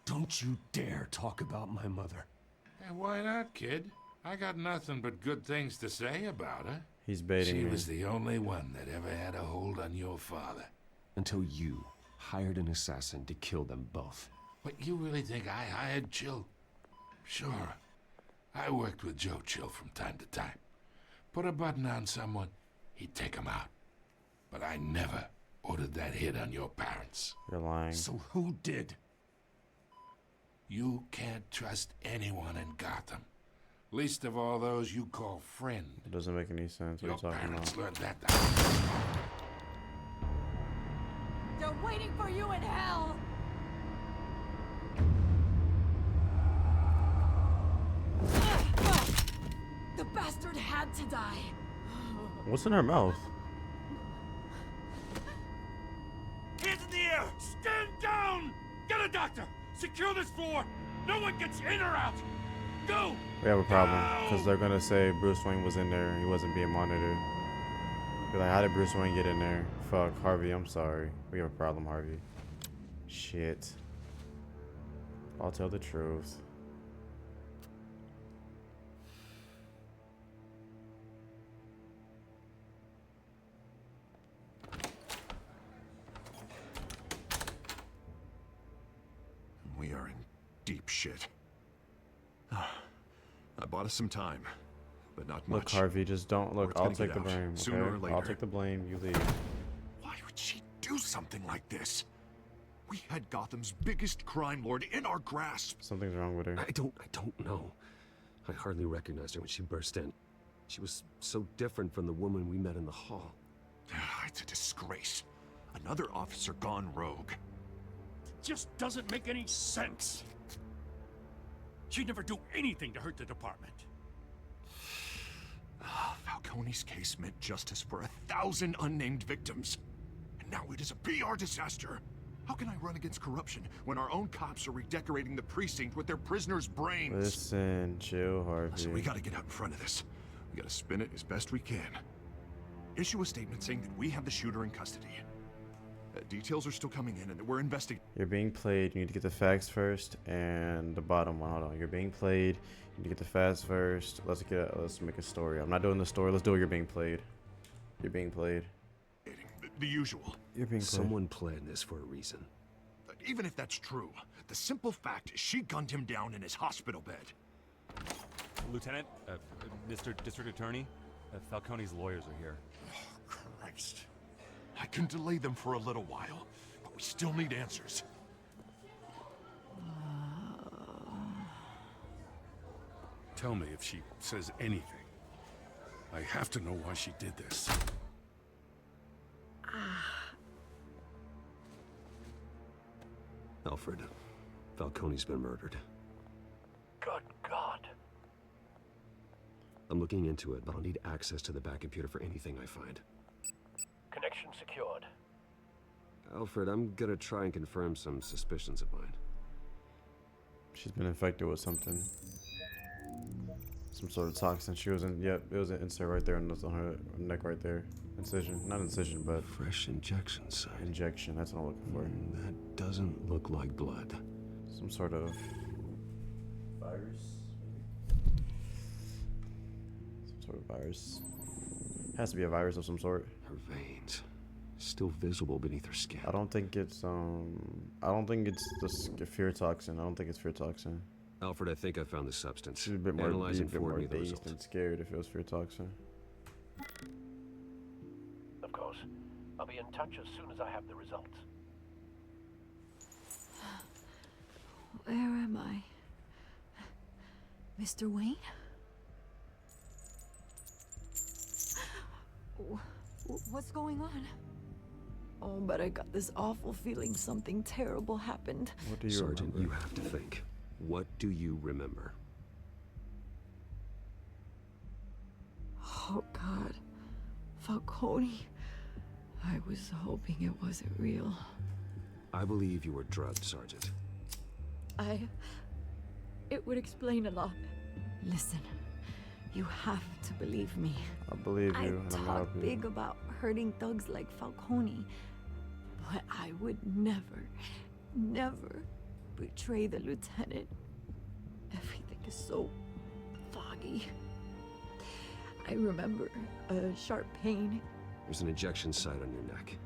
Don't you dare talk about my mother. And why not, kid? I got nothing but good things to say about her. He's baiting She me. was the only one that ever had a hold on your father. Until you hired an assassin to kill them both. What, you really think I hired Chill? Sure. I worked with Joe Chill from time to time. Put a button on someone, he'd take him out. But I never ordered that hit on your parents. You're lying. So who did? You can't trust anyone in Gotham. Least of all those you call friend. It doesn't make any sense. What are Your you talking parents about? learned that the hard way. They're waiting for you in hell! The bastard had to die. What's in her mouth? Hands in the air! Stand down! Get a doctor! Secure this floor! No one gets in or out! Go! We have a problem because they're gonna say Bruce Wayne was in there. He wasn't being monitored. Be like, how did Bruce Wayne get in there? Fuck, Harvey. I'm sorry. We have a problem, Harvey. Shit. I'll tell the truth. We are in deep shit. I bought us some time, but not much. Look, Harvey, just don't look. Word's I'll gonna take get the out, blame. sooner or Okay? later. I'll take the blame. You leave. Why would she do something like this? We had Gotham's biggest crime lord in our grasp. Something's wrong with her. I don't know. I hardly recognized her when she burst in. She was so different from the woman we met in the hall. It's a disgrace. Another officer gone rogue. Just doesn't make any sense. She'd never do anything to hurt the department. Falcone's case meant justice for 1,000 unnamed victims. And now it is a PR disaster. How can I run against corruption when our own cops are redecorating the precinct with their prisoners' brains? Listen, chill, Harvey. Listen, we gotta get out in front of this. We gotta spin it as best we can. Issue a statement saying that we have the shooter in custody. Details are still coming in and that we're investigating. You're being played. You need to get the facts first, and the bottom one. Hold on. You're being played. You need to get the facts first. Let's make a story. I'm not doing the story. Let's do it. You're being played. You're being played. The usual. You're being played. Someone planned this for a reason. Even if that's true, the simple fact is she gunned him down in his hospital bed. Lieutenant, Mr. District Attorney, Falcone's lawyers are here. Oh, Christ. I can delay them for a little while, but we still need answers. Tell me if she says anything. I have to know why she did this. Alfred, Falcone's been murdered. Good God. I'm looking into it, but I'll need access to the back computer for anything I find. Connection secured. Alfred, I'm gonna try and confirm some suspicions of mine. She's been infected with something. Some sort of toxin. She was in, yep, it was an insert right there on her neck right there. Incision. Not incision, but... Fresh injection site. Injection, that's what I'm looking for. That doesn't look like blood. Some sort of... virus? Some sort of virus. Has to be a virus of some sort. Her veins. Still visible beneath her skin. I don't think it's the fear toxin. I don't think it's fear toxin. Alfred, I think I found the substance. She's a bit more, Analyzing more forward me the dazed results. and scared if it was fear toxin. Of course. I'll be in touch as soon as I have the results. Where am I? Mr. Wayne? What's going on? Oh, but I got this awful feeling something terrible happened. What do you Sergeant, remember? you have to think. What do you remember? Oh, God. Falcone. I was hoping it wasn't real. I believe you were drugged, Sergeant. It would explain a lot. Listen, you have to believe me. I believe you, I and I'm talk helping you. big about hurting thugs like Falcone, but I would never betray the lieutenant. Everything is so foggy. I remember a sharp pain. There's an injection site on your neck.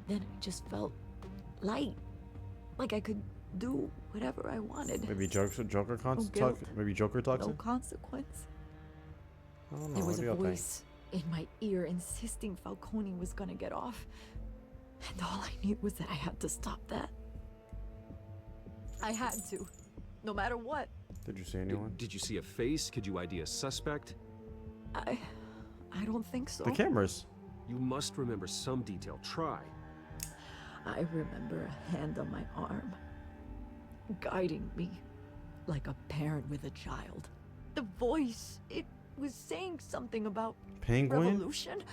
Then I just felt light, like I could do whatever I wanted. Maybe Joker guilt. maybe Joker toxin? No consequence. I don't know. There was what do a y'all think? voice in my ear insisting Falcone was gonna get off. And all I knew was that I had to stop that. I had to, no matter what. Did you see anyone? Did you see a face? Could you ID a suspect? I don't think so. The cameras. You must remember some detail. Try. I remember a hand on my arm, guiding me like a parent with a child. The voice, it was saying something about Penguin? revolution.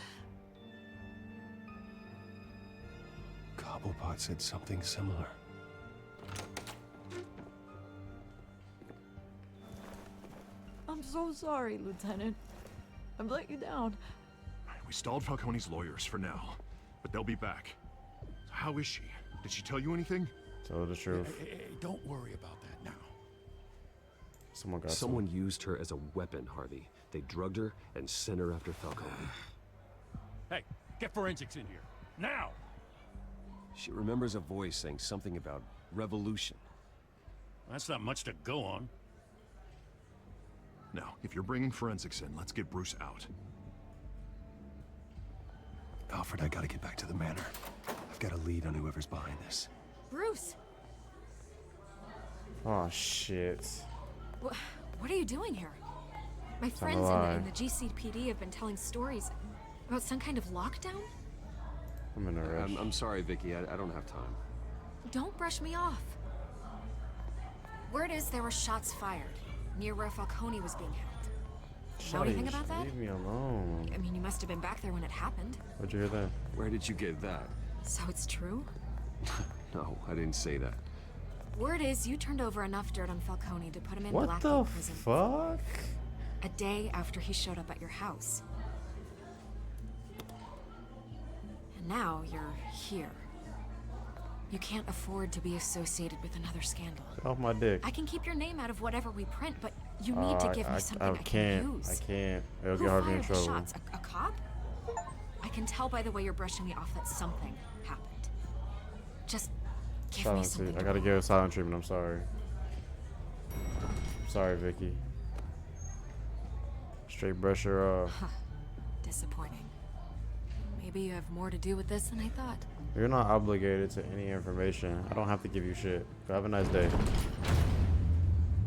Cobblepot said something similar. I'm so sorry, Lieutenant. I've let you down. We stalled Falcone's lawyers for now, but they'll be back. How is she? Did she tell you anything? Tell her the truth. Hey, don't worry about that now. Someone used her as a weapon, Harvey. They drugged her and sent her after Falcone. Hey, get forensics in here. Now! She remembers a voice saying something about revolution. That's not much to go on. Now, if you're bringing forensics in, let's get Bruce out. Alfred, I gotta get back to the manor. I've got a lead on whoever's behind this. Bruce! Oh, shit. What are you doing here? My Tell friends a in the GCPD have been telling stories about some kind of lockdown. I'm in a rush. I'm sorry, Vicky. I don't have time. Don't brush me off. Word is there were shots fired near where Falcone was being held. Know anything about that? Leave me alone. I mean, you must have been back there when it happened. Where'd you hear that? Where did you get that? So it's true? No, I didn't say that. Word is you turned over enough dirt on Falcone to put him in What Blackgate the prison. fuck? A day after he showed up at your house. And now you're here. You can't afford to be associated with another scandal. Get off my dick. I can keep your name out of whatever we print, but you need to give me something I can't. can use. I can't. It'll Who get Harvey in fired the trouble. shots? A cop? I can tell by the way you're brushing me off that something happened. Just give me Silent something. treatment. I gotta give a silent treatment. I'm sorry. Sorry, Vicky. Straight brush her off. Disappointing. Maybe you have more to do with this than I thought. You're not obligated to any information. I don't have to give you shit. Have a nice day.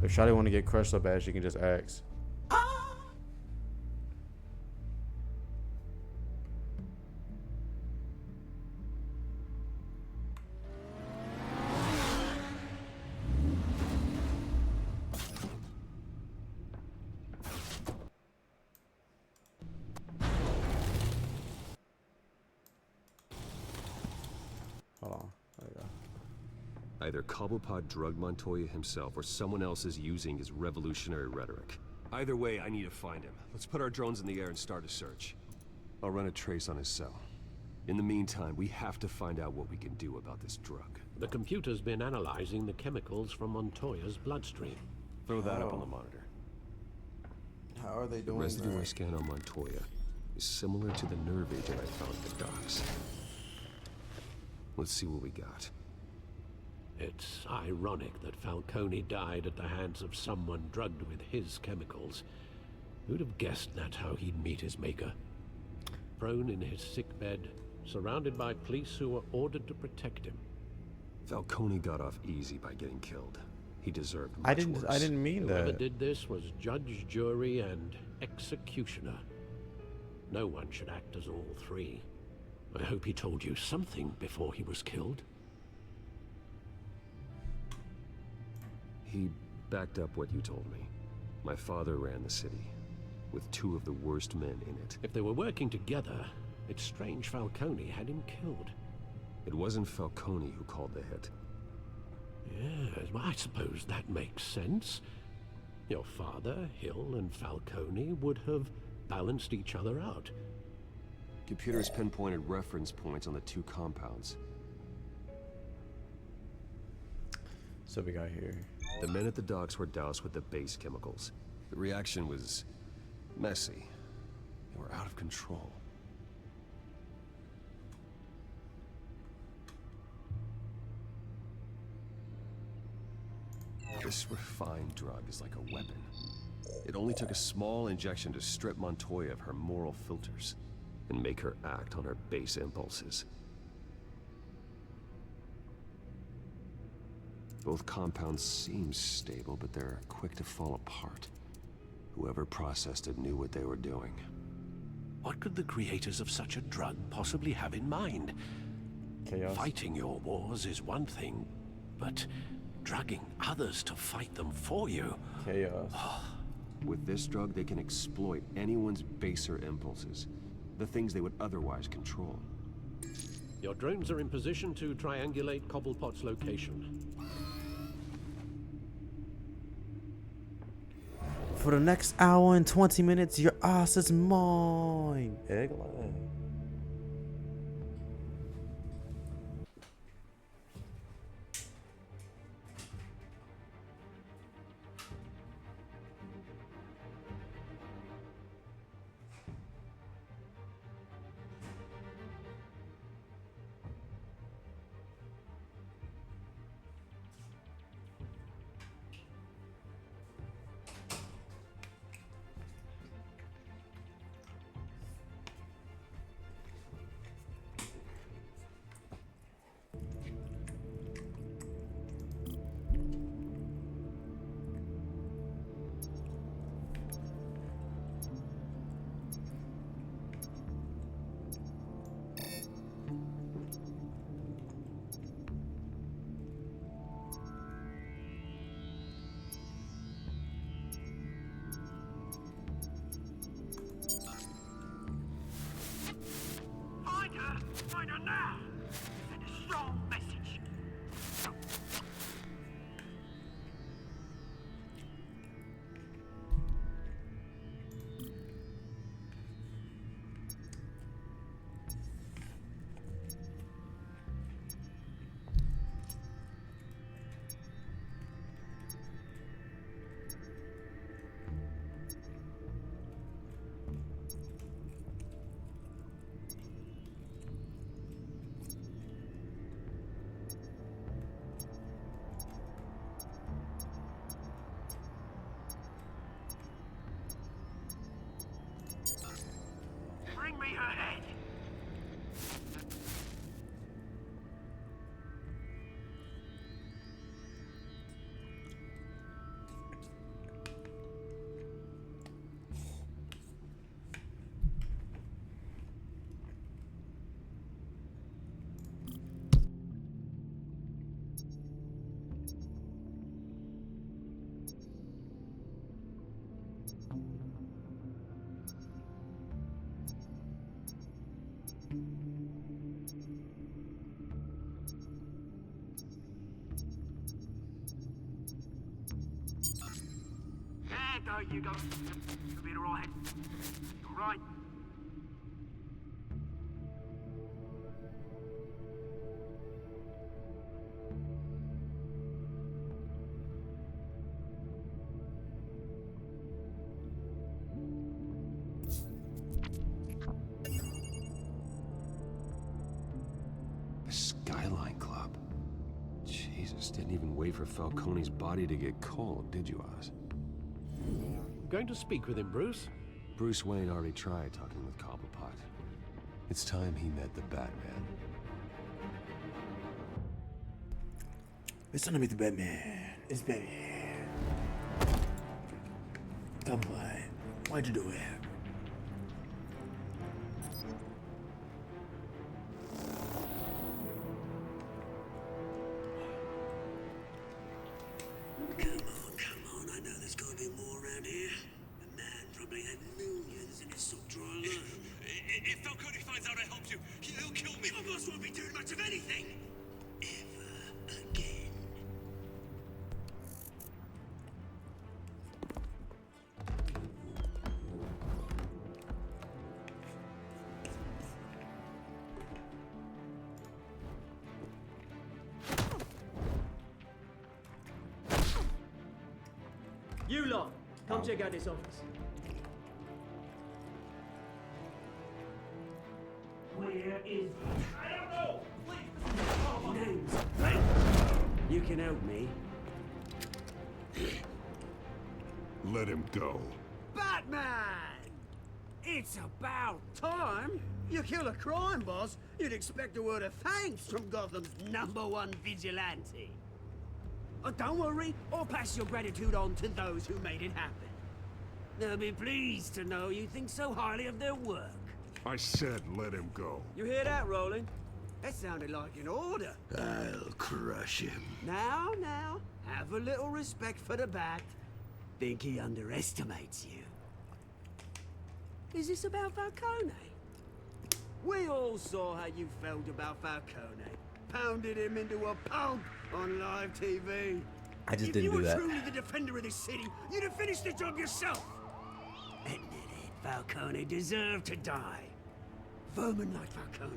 If Shotty want to get crushed so bad, she can just ask. Hold on. There you go. Either Cobblepot drugged Montoya himself or someone else is using his revolutionary rhetoric. Either way, I need to find him. Let's put our drones in the air and start a search. I'll run a trace on his cell. In the meantime, we have to find out what we can do about this drug. The computer's been analyzing the chemicals from Montoya's bloodstream. Throw that up on the monitor. How are they The doing residue I that? scan on Montoya is similar to the nerve agent I found at the docks. Let's see what we got. It's ironic that Falcone died at the hands of someone drugged with his chemicals. Who'd have guessed that's how he'd meet his maker? Prone in his sickbed, surrounded by police who were ordered to protect him. Falcone got off easy by getting killed. He deserved much I didn't mean Whoever that. did this was judge, jury, and executioner. No one should act as all three. I hope he told you something before he was killed. He backed up what you told me. My father ran the city, with two of the worst men in it. If they were working together, it's strange Falcone had him killed. It wasn't Falcone who called the hit. Yes, well, I suppose that makes sense. Your father, Hill, and Falcone would have balanced each other out. Computers pinpointed reference points on the two compounds. So we got here. The men at the docks were doused with the base chemicals. The reaction was messy. They were out of control. This refined drug is like a weapon. It only took a small injection to strip Montoya of her moral filters and make her act on her base impulses. Both compounds seem stable, but they're quick to fall apart. Whoever processed it knew what they were doing. What could the creators of such a drug possibly have in mind? Chaos. Fighting your wars is one thing, but drugging others to fight them for you. Chaos. With this drug, they can exploit anyone's baser impulses, the things they would otherwise control. Your drones are in position to triangulate Cobblepot's location. For the next hour and 20 minutes, your ass is mine. Egg lag. No, you go. You'll be alright. Alright. The Skyline Club. Jesus, didn't even wait for Falcone's body to get cold, did you, Oz? Going to speak with him, Bruce? Bruce Wayne already tried talking with Cobblepot. It's time he met the Batman. It's time to meet the Batman. It's Batman. Come on. Why'd you do it? Come on, I know there's gotta be more around here. The man probably had millions in his sock drawer alone. If Falcone finds out I helped you, he'll kill me. Your boss won't be doing much of anything. Ever again. You lot, come check out this office. Where is... I don't know! Please! Names. You can help me. Let him go. Batman! It's about time. You kill a crime boss, you'd expect a word of thanks from Gotham's #1 vigilante. Oh, don't worry, I'll pass your gratitude on to those who made it happen. They'll be pleased to know you think so highly of their work. I said let him go. You hear that, Roland? That sounded like an order. I'll crush him. Now, have a little respect for the Bat. Think he underestimates you. Is this about Falcone? We all saw how you felt about Falcone. Pounded him into a pulp on live TV. I just if didn't you do were that. truly the defender of this city, you'd have finished the job yourself. Admit it, Falcone deserved to die. Vermin like Falcone,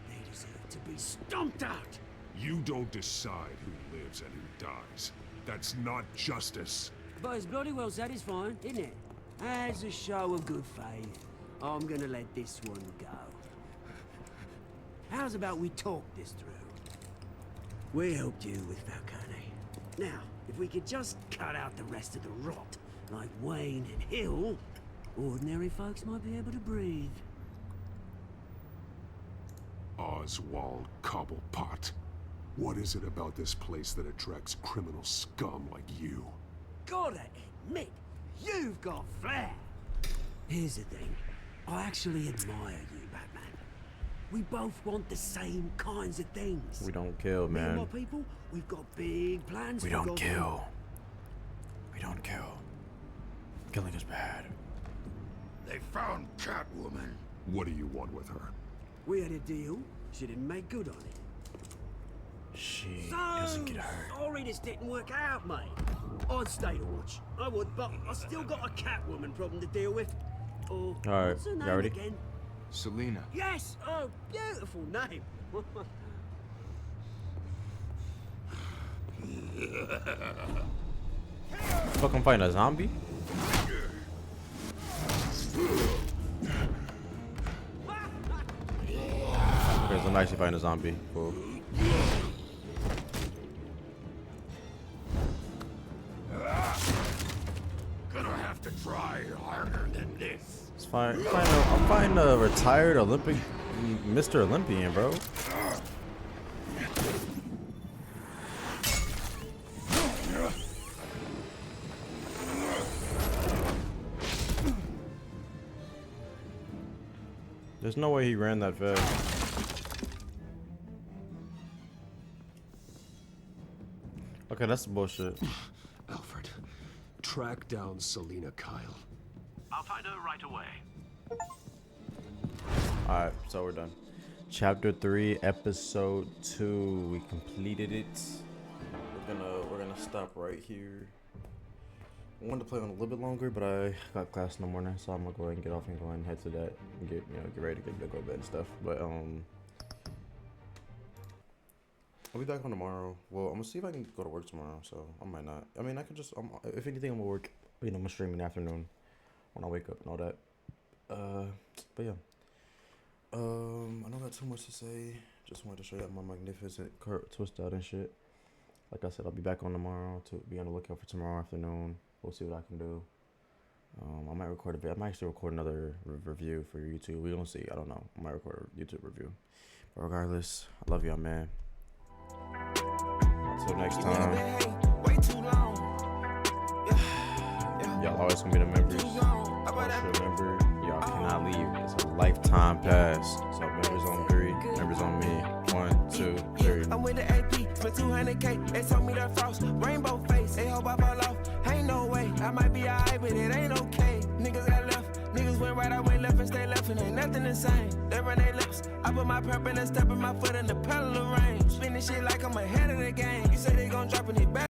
they deserve to be stomped out. You don't decide who lives and who dies. That's not justice. But it's bloody well satisfying, isn't it? As a show of good faith, I'm gonna let this one go. How's about we talk this through? We helped you with Falcone. Now, if we could just cut out the rest of the rot, like Wayne and Hill, ordinary folks might be able to breathe. Oswald Cobblepot. What is it about this place that attracts criminal scum like you? Gotta admit, you've got flair. Here's the thing. I actually admire you, Batman. We both want the same kinds of things. We don't kill, Me and man. my people, we've got big plans We for don't Gotham. kill. We don't kill. Killing is bad. They found Catwoman. What do you want with her? We had a deal. She didn't make good on it. She So doesn't get hurt. sorry this didn't work out, mate. I'd stay to watch. I would, but I still got a Catwoman problem to deal with. Oh, Alright, what's her you name ready? again? Selina. Yes! Oh, beautiful name. Fucking fighting a zombie? Because I'm actually fighting a zombie. Cool. Gonna have to try harder than this. It's fine. I'm fighting a retired Olympic, Mr. Olympian, bro. There's no way he ran that fast. Okay, that's bullshit. Alfred, track down Selina Kyle. I'll find her right away. Alright, so we're done. Chapter 3, episode 2. We completed it. We're gonna stop right here. I wanted to play on a little bit longer, but I got class in the morning, so I'm gonna go ahead and get off and go ahead and head to that and get ready to go to bed and stuff. But I'll be back on tomorrow. Well, I'm gonna see if I can go to work tomorrow. So I might not. I mean, I could just. If anything, I'm gonna work. I'm gonna stream in the afternoon when I wake up and all that. But yeah. I don't got too much to say. Just wanted to show you my magnificent Kurt twist out and shit. Like I said, I'll be back on tomorrow to be on the lookout for tomorrow afternoon. We'll see what I can do. I might record a bit. I might actually record another review for YouTube. We gonna see. I don't know. I might record a YouTube review. But regardless, I love y'all, man. Until next time. Y'all always gonna be the members. Remember, y'all cannot leave. It's a lifetime pass. So members on 3, members on me. 1, 2, 3. I'm with the AP for 200K. They told me the frost, rainbow face. They hope I fall off. Ain't no way. I might be alright, but it ain't okay. Niggas got left. Niggas went right, I went left and stay left, and ain't nothing the same. They run their lips. I put my purple and step in my foot in the pedal of range. Spinning shit like I'm ahead of the game. You say they gon' drop and they back.